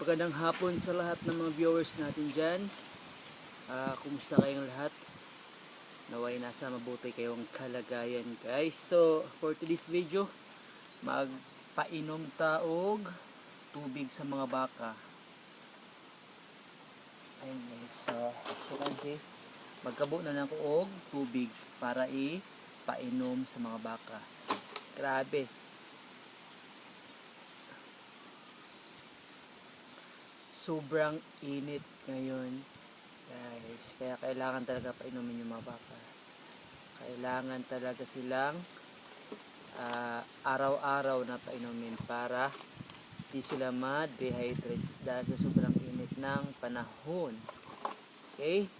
Magandang hapon sa lahat ng mga viewers natin dyan. Kumusta kayong lahat? Naway nasa mabuti kayong kalagayan, guys. So, for today's video, magpainom taog tubig sa mga baka. Ayun guys. So kasi, magkabo na lang ko og tubig para ipainom sa mga baka. Grabe. Sobrang init ngayon, guys. Kaya kailangan talaga painumin yung mga baka. Kailangan talaga silang araw-araw na painumin para di sila ma-dehydrate dahil sa sobrang init ng panahon. Okay?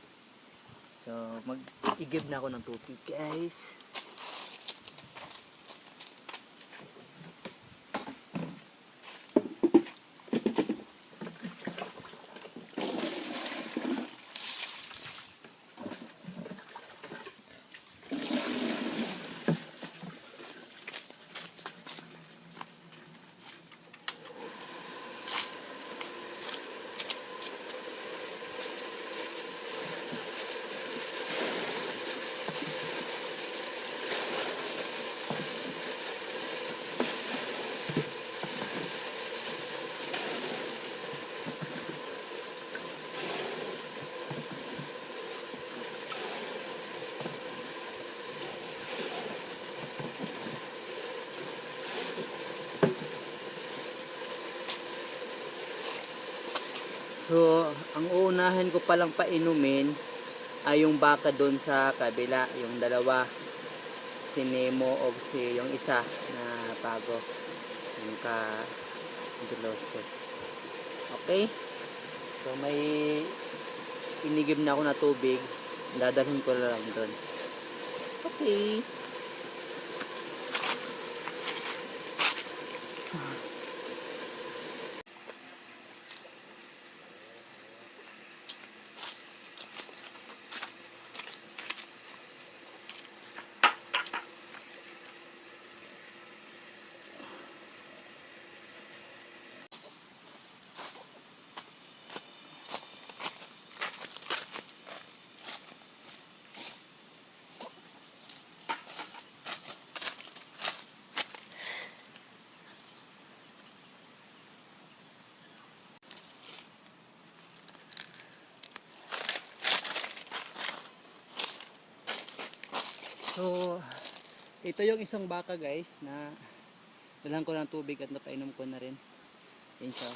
So, mag-igib na ako ng tubig, guys. So, ang uunahin ko palang painumin ay yung baka doon sa kabila, yung dalawa, si Nemo o yung isa na bago, yung ka-Dulose. Okay? So, may inigib na ako na tubig, dadalhin ko lang doon. Okay. So, ito yung isang baka, guys, na dalang ko ng tubig at napainom ko na rin. Yan siya.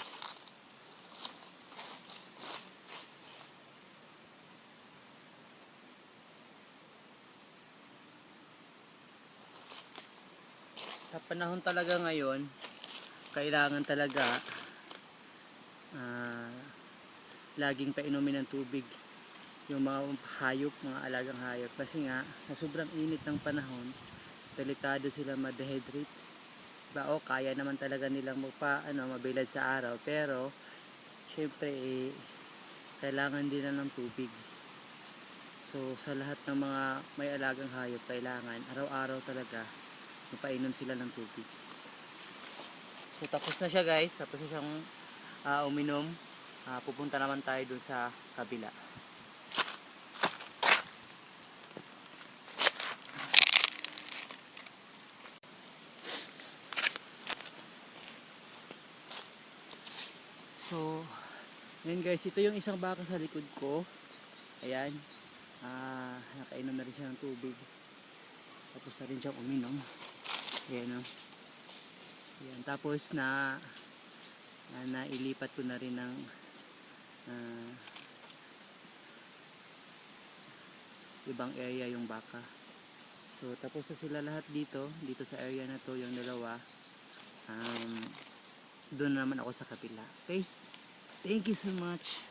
Sa panahon talaga ngayon, kailangan talaga laging painumin ng tubig yung mga hayop, mga alagang hayop, kasi nga sa sobrang init ng panahon, delikado sila ma-dehydrate. O kaya naman talaga nilang mabilad sa araw, pero syempre kailangan din ng tubig. So sa lahat ng mga may alagang hayop, kailangan araw-araw talaga mapainom sila ng tubig. So tapos na siya, guys, tapos na siyang uminom. Pupunta naman tayo dun sa kabila. So, yun guys, ito yung isang baka sa likod ko. Ayan, nakainom na rin siya ng tubig. Tapos na rin siyang uminom. Ayan o. Ayan, tapos nailipat ko na rin ng ibang area yung baka. So, tapos na sila lahat dito sa area na to, yung dalawa. Doon naman ako sa kapila. Okay? Thank you so much.